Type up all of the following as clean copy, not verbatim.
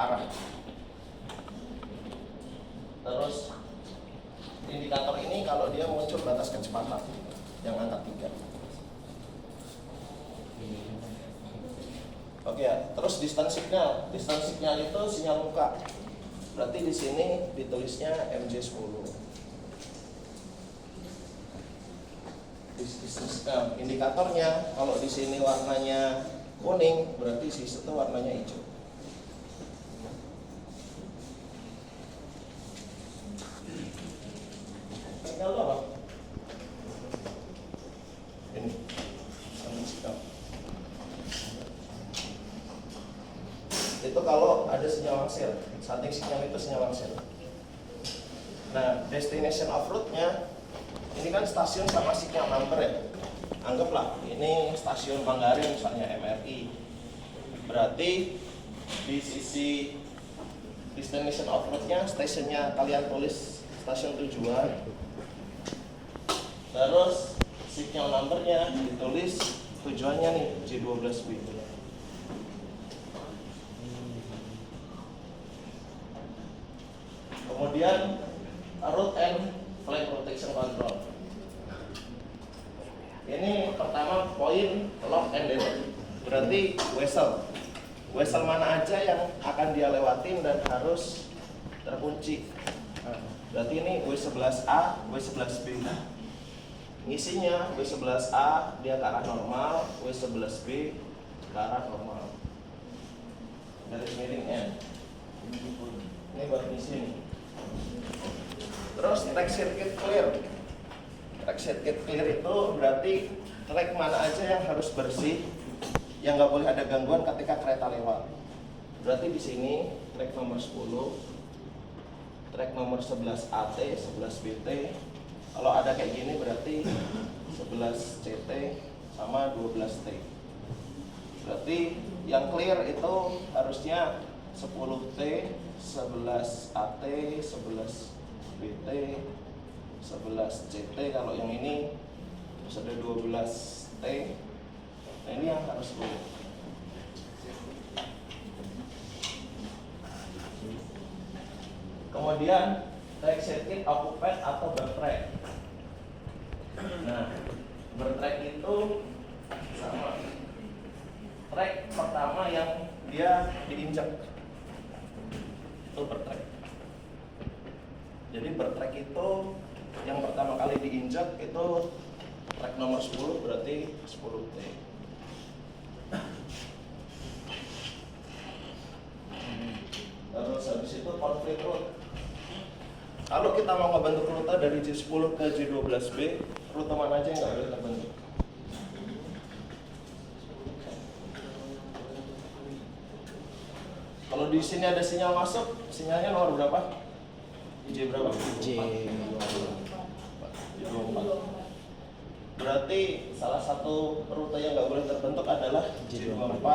arah. Terus indikator ini kalau dia muncul batas kecepatan yang angka 3. Oke ya, terus distance signal. Distance signal itu sinyal muka. Berarti di sini ditulisnya MJ10. Indikatornya kalau di sini warnanya kuning, berarti sisi itu warnanya hijau. Signal apa? Ini. Signal. Itu kalau ada sinyal langsir. Setting sinyal itu sinyal langsir. Nah, destination of route-nya ini kan stasiun sama sinyal number ya. Anggaplah ini stasiun Manggarai misalnya MRI. Berarti di sisi destination of route-nya, stasiunnya kalian tulis stasiun tujuan. Terus signal number-nya ditulis tujuannya nih J12B. Kemudian route and flight protection control. Ini pertama poin lock and depot. Berarti whistle. Whistle mana aja yang akan dia lewatin dan harus terkunci. Berarti ini W11A, W11B. Ngisinya W11A dia ke arah normal, W11B ke arah normal. Garis miring N. Ini buat ngisi nih. Terus track circuit clear. Track circuit clear itu berarti track mana aja yang harus bersih, yang nggak boleh ada gangguan ketika kereta lewat. Berarti di sini track nomor 10, track nomor 11 AT, 11 BT. Kalau ada kayak gini berarti 11 CT sama 12 T. Berarti yang clear itu harusnya 10 T, 11 AT, 11 BT, 11 CT. Kalau yang ini terus ada 12 T. Nah ini yang harus clear. Kemudian track circuit occupied atau bertrack. Nah, bertrack itu sama. Track pertama yang dia diinjak itu bertrack. Jadi bertrack itu yang pertama kali diinjak itu track nomor 10 berarti 10 T. Terus habis itu konflik route. Kalau kita mau ngebentuk rute dari J10 ke J12B, rute mana aja yang nggak boleh terbentuk? Kalau di sini ada sinyal masuk, sinyalnya nomor berapa? J berapa? J24. Berarti salah satu rute yang nggak boleh terbentuk adalah J24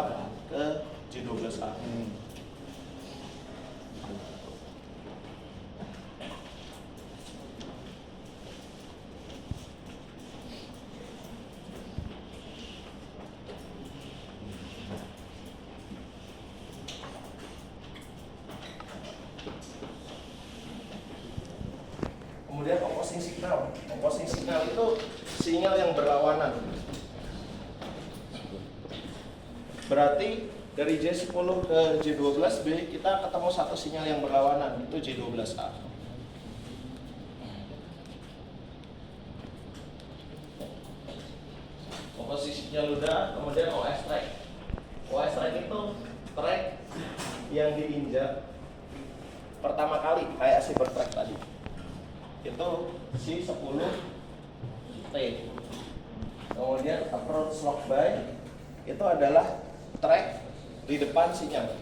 ke J12A. Kemudian opposing signal. Opposing signal itu sinyal yang berlawanan. Berarti dari J10 ke J12B kita ketemu satu sinyal yang berlawanan, itu J12A. Opposing signal udah, kemudian OS track. OS track itu track yang diinjak pertama kali kayak si bertrack tadi. Itu si 10 T. Kemudian approach lock by itu adalah track di depan sinyal.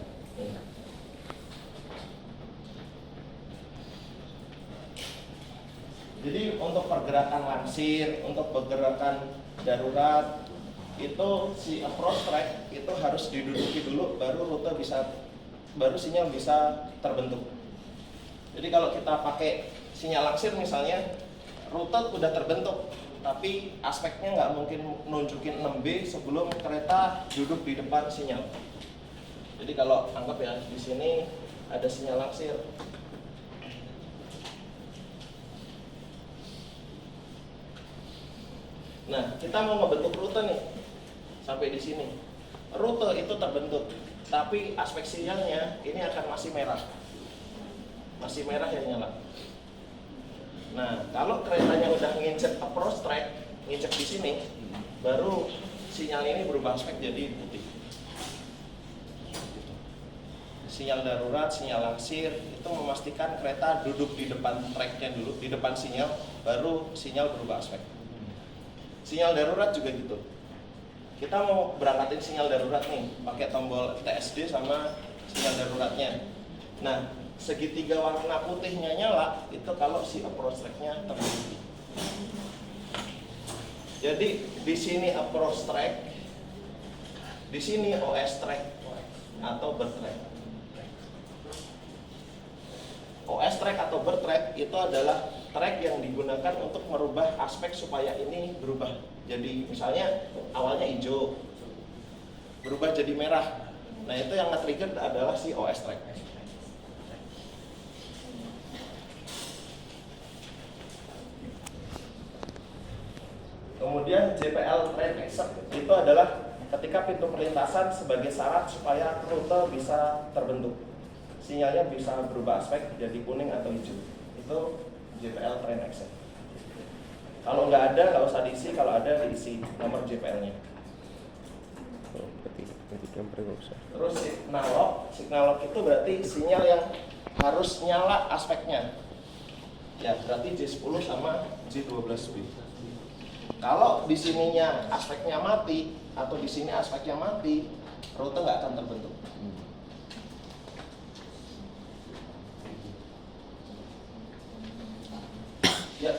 Jadi untuk pergerakan lansir, untuk pergerakan darurat itu si approach track itu harus diduduki dulu baru sinyal bisa terbentuk. Jadi kalau kita pakai sinyal langsir misalnya, rute udah terbentuk, tapi aspeknya nggak mungkin nunjukin 6B sebelum kereta duduk di depan sinyal. Jadi kalau anggap ya di sini ada sinyal langsir. Nah, kita mau ngebentuk rute nih sampai di sini. Rute itu terbentuk, tapi aspek sinyalnya ini akan masih merah. Masih merah yang nyala. Nah, kalau keretanya udah nginjek approach track, nginjek di sini, baru sinyal ini berubah aspek jadi putih. Sinyal darurat, sinyal langsir itu memastikan kereta duduk di depan tracknya dulu, di depan sinyal, baru sinyal berubah aspek. Sinyal darurat juga gitu. Kita mau berangkatin sinyal darurat nih, pakai tombol TSD sama sinyal daruratnya. Nah, segitiga warna putihnya nyala itu kalau si approach track-nya terhenti. Jadi di sini approach track, di sini OS track atau bird track. OS track atau bird track itu adalah track yang digunakan untuk merubah aspek supaya ini berubah. Jadi misalnya awalnya hijau, berubah jadi merah. Nah itu yang nge-trigger adalah si OS track. Kemudian JPL train exit itu adalah ketika pintu perlintasan sebagai syarat supaya rute bisa terbentuk. Sinyalnya bisa berubah aspek jadi kuning atau hijau. Itu JPL train exit. Kalau nggak ada nggak usah diisi, kalau ada diisi nomor JPL-nya. Terus signal lock itu berarti sinyal yang harus nyala aspeknya. Ya berarti J10 sama J12B. Kalau di sininya aspeknya mati atau di sini aspeknya mati, rute nggak akan terbentuk. Ya.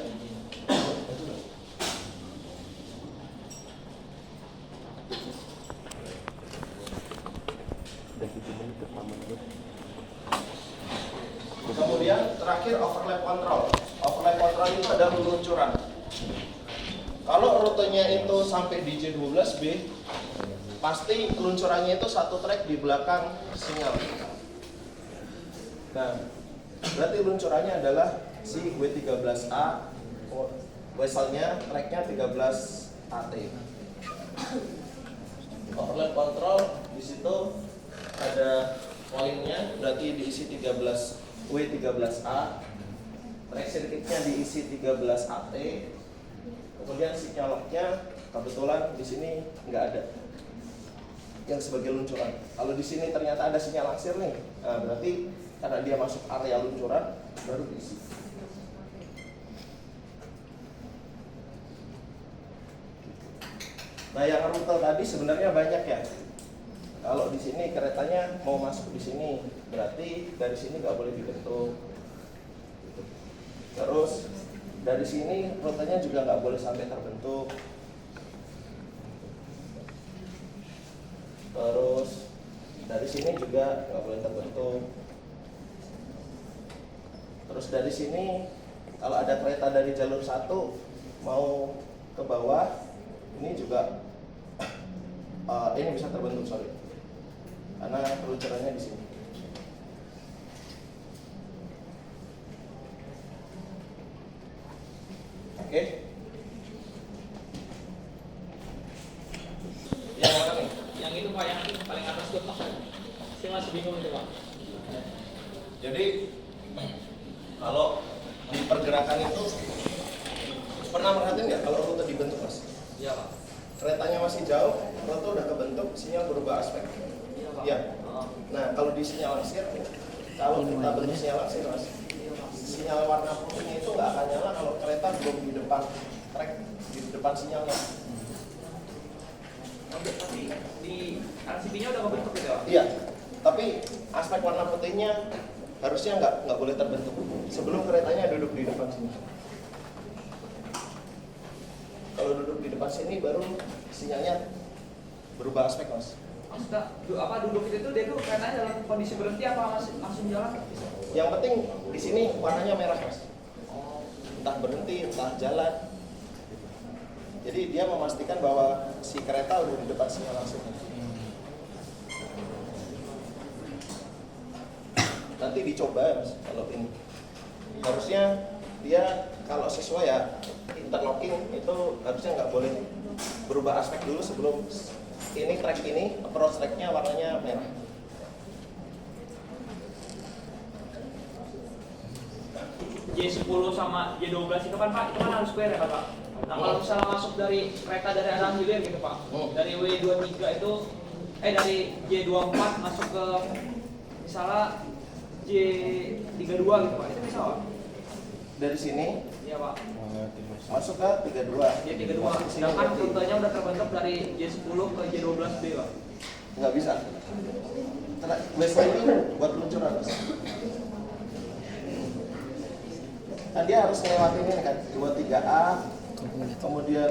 Kemudian terakhir overlap control. Overlap control itu ada luncuran. Kalau rutenya itu sampai di J12B, pasti luncurannya itu satu track di belakang sinyal. Nah, berarti luncurannya adalah si W13A, weselnya tracknya 13AT. Overlap control di situ ada poinnya, berarti diisi 13 W13A, track circuitnya diisi 13AT. Kemudian sinyal locknya kebetulan di sini nggak ada yang sebagai luncuran. Kalau di sini ternyata ada sinyal langsir nih, nah berarti karena dia masuk area luncuran baru diisi. Nah yang rute tadi sebenarnya banyak ya. Kalau di sini keretanya mau masuk di sini, berarti dari sini nggak boleh dibentuk. Terus dari sini rutenya juga nggak boleh sampai terbentuk. Terus dari sini juga nggak boleh terbentuk. Terus dari sini kalau ada kereta dari jalur 1 mau ke bawah, ini juga ini bisa terbentuk, sorry, karena peluncurannya di sini. Oke. Yang mana nih? Yang itu Pak, yang paling atas itu Pak. Saya masih bingung itu Pak. Jadi kalau di pergerakan itu pernah merhatiin nggak kalau rute dibentuk mas? Iya Pak. Keretanya masih jauh, rute udah kebentuk, sinyal berubah aspek. Iya Pak. Ya. Nah kalau di sinyal langsir, kalau kita bentuk sinyal langsir mas, sinyal warna putihnya itu nggak akan nyala kalau kereta belum di depan track, di depan sinyalnya. Tapi di RCB-nya udah kebentuk gitu ya? Iya, tapi aspek warna putihnya harusnya nggak boleh terbentuk sebelum keretanya duduk di depan sini. Kalau duduk di depan sini baru sinyalnya berubah aspek mas. Maksudnya duduk itu dia tuh keretanya dalam kondisi berhenti apa masih langsung jalan? Yang penting di sini warnanya merah mas. Entah berhenti, entah jalan. Jadi dia memastikan bahwa si kereta udah di depan sinyal langsung. nanti dicoba Mas kalau ini. Harusnya dia kalau sesuai ya interlocking itu harusnya nggak boleh berubah aspek dulu sebelum ini track ini approach tracknya warnanya merah. J10 sama J12 itu kan Pak, itu kan harus square ya Pak? Nah kalau misalnya masuk dari kereta dari arah hilir gitu Pak, dari W23 itu, dari J24 masuk ke misalnya J32 gitu Pak, itu bisa Pak? Dari sini Iya Pak. masuk ke 32. J32, sedangkan rutenya udah terbentuk dari J10 ke J12B Pak. Nggak bisa. Baseline buat peluncuran Mas. Kan dia harus melewati ini kan 23A, kemudian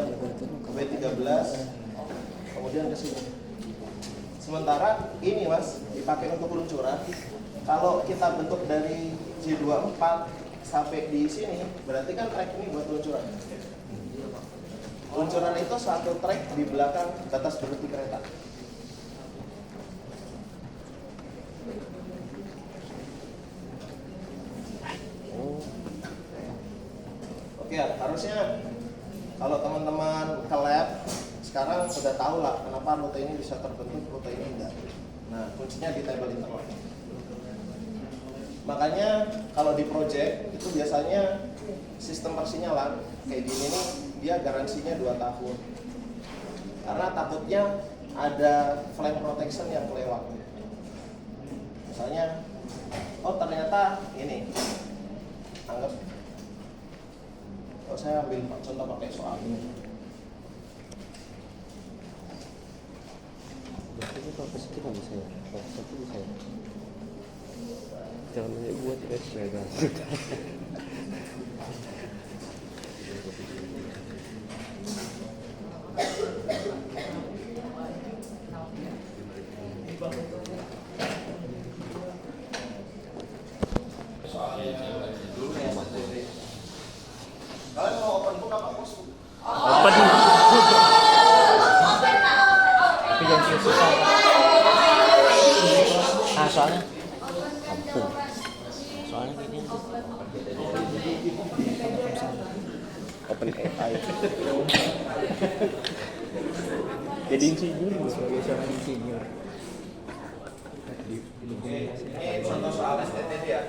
W13, kemudian ke sini. Sementara ini Mas dipakai untuk peluncuran. Kalau kita bentuk dari J24 sampai di sini, berarti kan track ini buat peluncuran. Peluncuran itu satu track di belakang batas berhenti kereta. Oke, harusnya kalau teman-teman ke lab sekarang sudah tahu lah kenapa rute ini bisa terbentuk, rute ini enggak. Nah, kuncinya di table interlock. Makanya kalau di project itu biasanya sistem persinyalan kayak gini nih dia garansinya 2 tahun. Karena takutnya ada flame protection yang kelewat. Misalnya, oh ternyata ini, anggap, oh saya ambil contoh pakai soal ini. Biasanya kalau positif nggak bisa ya, kalau positif bisa ya. Jangan banyak buat tes ya kan. Kalian mau open book apa bos? Open. Tapi jangan susah. Ah soalnya kampung. Soalnya gini Open AI. jadi insinyur sebagai seorang insinyur. Ini contoh soal STTD ya.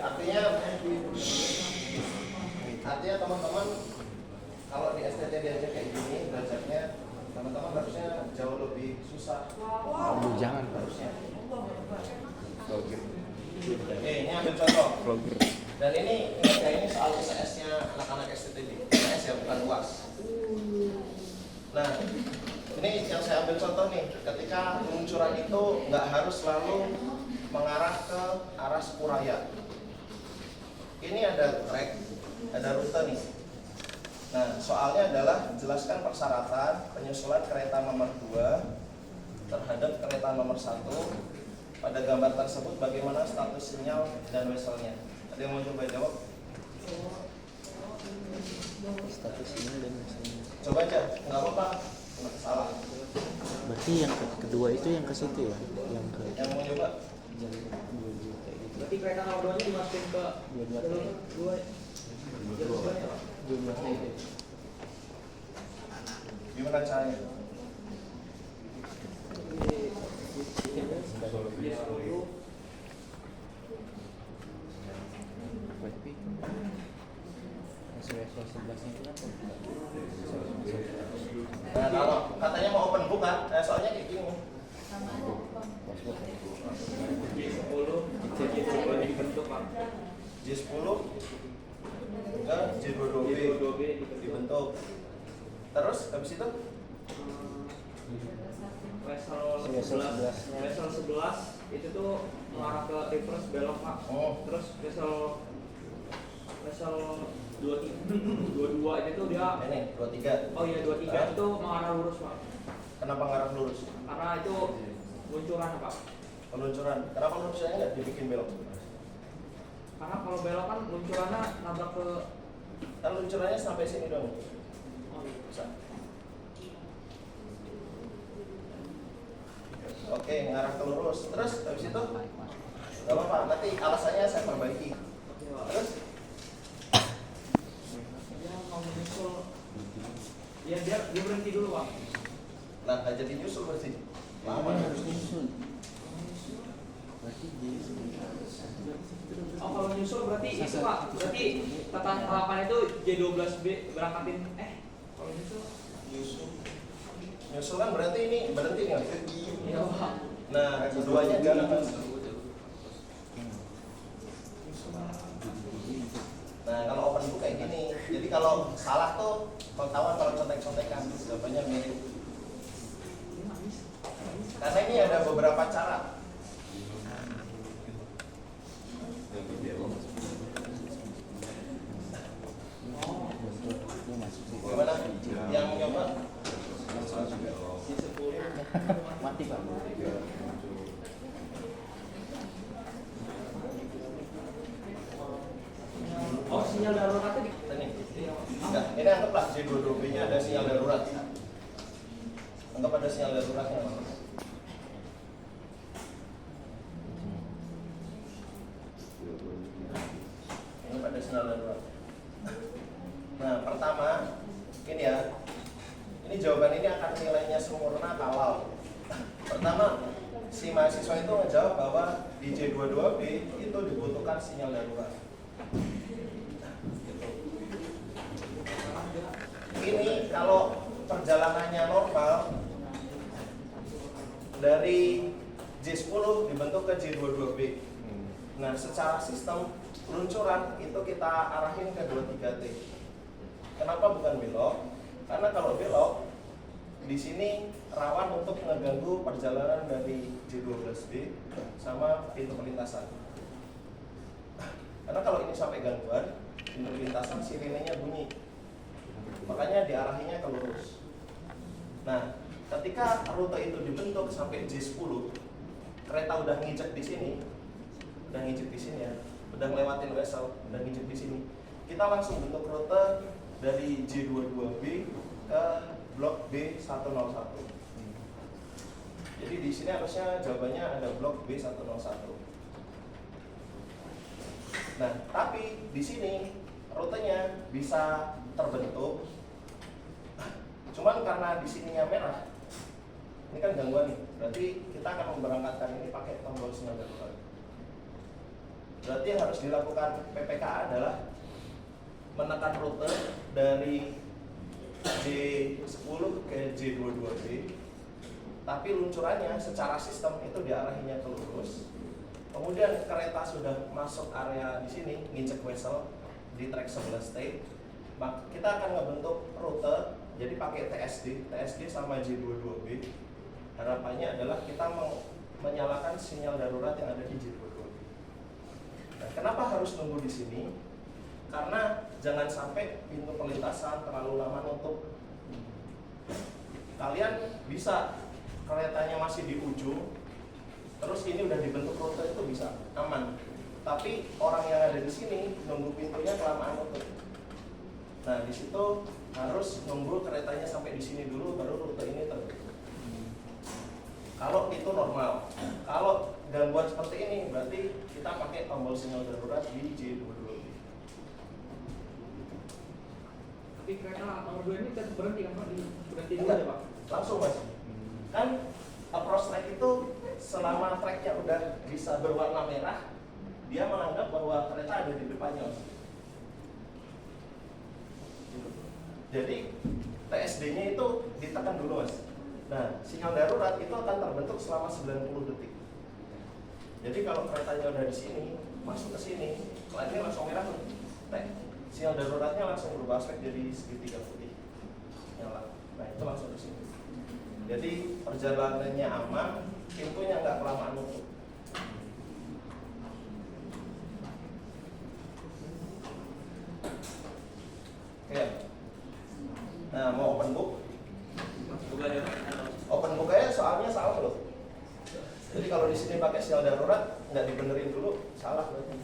Artinya teman-teman kalau di STTD aja kayak gini belajarnya, teman-teman harusnya jauh lebih susah. Jangan Harusnya. vlogger. Oke, ini ambil contoh. Vlogger. Dan ini kayaknya soal UTS-nya anak-anak STTD. UTS ya, bukan UAS. Nah, ini yang saya ambil contoh nih. Ketika peluncuran itu nggak harus selalu mengarah ke arah Sepuraya. Ini ada track, ada rute nih. Nah, soalnya adalah jelaskan persyaratan penyusulan kereta nomor 2 terhadap kereta nomor 1. Pada gambar tersebut bagaimana status sinyal dan weselnya? Ada yang mau coba jawab? Status ini dan misalnya. Coba aja, nggak apa-apa, nggak salah. Berarti yang kedua itu yang ke situ ya, yang ke Yang mau coba? yang dua kayak gitu. Berarti kereta nomor 2 nya dimasukin ke Dua-dua. Dua-duanya itu. Gimana caranya? Berarti SW11 itu kan Nah, kalau katanya mau open book kan, soalnya kayak gini. J10 dibentuk Pak. J10 ke J22B dibentuk. Terus habis itu Wesel 11 itu tuh mengarah ke reverse belok Pak. Terus wesel 22 itu tuh dia ini 23. oh iya 23 itu mengarah lurus Pak. Kenapa ngarah lurus? Karena itu luncuran Pak. Peluncuran. Kenapa luncurannya nggak dibikin belok? Karena kalau belok kan luncurannya nabrak ke Kan luncurannya sampai sini dong. oh iya. Bisa. Oke, ngarah ke lurus. Terus habis itu Gak apa-apa, nanti alasannya saya perbaiki. Terus? Dia mau menyusul. Ya dia berhenti dulu Pak. Nah, nggak jadi nyusul berarti. Lama harus nyusun. Berarti dia Oh kalau nyusul berarti itu Pak. Berarti tahapan itu J12B berangkatin. Kalau nyusul. Nyusul kan berarti ini berhenti nggak? Iya Pak. Nah, keduanya jalan kan? Nah, kalau open book kayak gini. Jadi kalau salah tuh ketahuan kalau contek-contekan jawabannya mirip. Karena ini ada beberapa cara. Gimana? Yang nyoba? mati Pak. Oh sinyal daruratnya di. Ini. Enggak, ini anggaplah J22B-nya ada sinyal darurat. Anggap ada sinyal daruratnya. Ini pada sinyal darurat. Nah, pertama, ini ya. Ini jawaban ini akan nilainya sempurna kalau pertama, si mahasiswa itu ngejawab bahwa di J22B itu dibutuhkan sinyal darurat. Ini kalau perjalanannya normal dari J10 dibentuk ke J22B. Nah, secara sistem peluncuran itu kita arahin ke 23T. Kenapa bukan belok? Karena kalau belok di sini rawan untuk mengganggu perjalanan dari J12B sama pintu perlintasan. Karena kalau ini sampai gangguan, pintu perlintasan sirenenya bunyi. Makanya diarahinya ke lurus. Nah, ketika rute itu dibentuk sampai J10, kereta udah ngijek di sini, ya, udah ngelewatin wesel, udah ngijek di sini. Kita langsung bentuk rute dari J22B ke blok B101. Jadi di sini harusnya jawabannya ada blok B101. Nah, tapi di sini rutenya bisa terbentuk. Cuman karena di sininya merah, ini kan gangguan nih. Berarti kita akan memberangkatkan ini pakai tombol sinyal darurat. Berarti yang harus dilakukan PPKA adalah menekan rute dari J10 ke J22B, tapi luncurannya secara sistem itu diarahinya ke lurus. Kemudian kereta sudah masuk area di sini, nginjek wesel di track 11T, kita akan ngebentuk rute. Jadi pakai TSD sama J22B. Harapannya adalah kita menyalakan sinyal darurat yang ada di J22B. Nah, kenapa harus nunggu di sini? Karena jangan sampai pintu perlintasan terlalu lama nutup. Kalian bisa keretanya masih di ujung, terus ini udah dibentuk rute itu bisa aman. Tapi orang yang ada di sini nunggu pintunya kelamaan nutup. Nah, di situ harus nunggu keretanya sampai di sini dulu baru rute ini terbentuk. Kalau itu normal. Kalau gangguan seperti ini berarti kita pakai tombol sinyal darurat di J22B. Tapi kereta nomor 2 ini tetap berhenti kan Pak? Berhenti dulu Enggak, ya Pak? langsung Mas. Kan approach track itu selama tracknya udah bisa berwarna merah, dia menganggap bahwa kereta ada di depannya Mas. Jadi TSD-nya itu ditekan dulu Mas. Nah, sinyal darurat itu akan terbentuk selama 90 detik. Jadi kalau keretanya udah di sini, masuk ke sini, ini langsung merah tuh. Sinyal daruratnya langsung berubah aspek jadi segitiga putih. Nyala. Nah, itu langsung ke sini. Jadi perjalanannya aman, pintunya nggak kelamaan nutup. Oke. Nah, mau open book? Open book aja soalnya salah loh. Jadi kalau di sini pakai sinyal darurat nggak dibenerin dulu, salah berarti.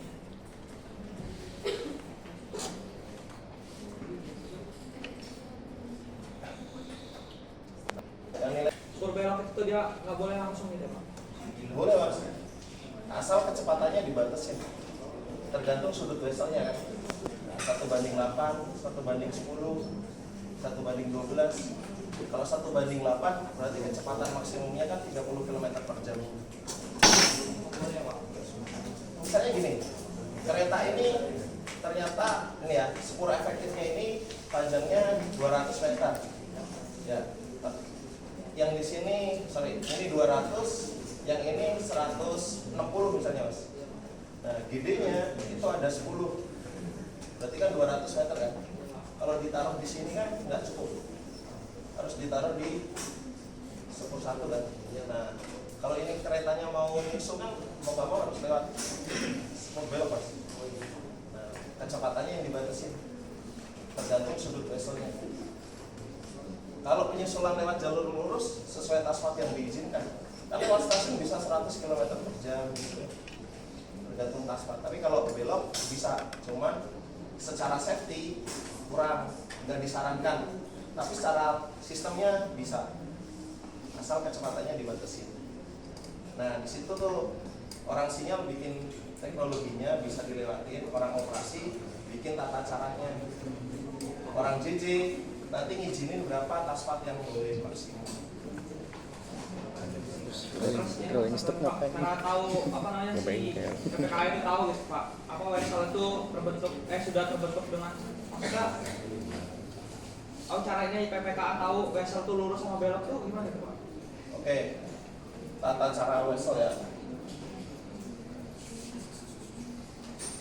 Yang nilai Suruh belok itu dia nggak boleh langsung gitu Pak? boleh Mas. Asal kecepatannya dibatasin. Tergantung sudut vesselnya kan. 1:8, 1:10, 1:12. Kalau 1:8 berarti kecepatan maksimumnya kan 30 km per jam. Misalnya gini, kereta ini ternyata ini ya, sepur efektifnya ini panjangnya 200 meter. Ya. Yang di sini, ini 200, yang ini 160 misalnya Mas. Nah, GD-nya itu ada 10. Berarti kan 200 meter kan. Kalau ditaruh di sini kan nggak cukup. Harus ditaruh di sepur satu kan. Ya, nah, kalau ini keretanya mau nyusul kan mau nggak mau harus lewat sepur belok Mas. Nah, kecepatannya yang dibatasi tergantung sudut vesselnya. Kalau penyusulan lewat jalur lurus sesuai tasmat yang diizinkan, kan lewat stasiun bisa 100 km per jam gitu. Tergantung tasmat. Tapi kalau belok bisa, cuman secara safety kurang, nggak disarankan. Tapi secara sistemnya bisa, asal kecepatannya dibatasi. Nah di situ tuh orang sinyal bikin teknologinya bisa dilewatin, orang operasi bikin tata caranya, orang JJ nanti ngizinin berapa tasmat yang boleh maksimum. Bro, ini stop ngapain? Karena tahu apa namanya si PPKA ini tahu gitu Pak, apa wesel itu sudah terbentuk dengan maksudnya caranya PPKA tahu wesel itu lurus sama belok tuh gimana gitu Pak? Oke, tata cara wesel ya.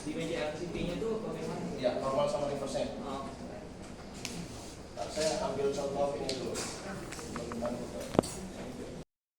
Di meja LCD-nya tuh bagaimana? Ya normal sama reverse-nya. Oh. Saya ambil contoh ini dulu. Bagaimana gitu.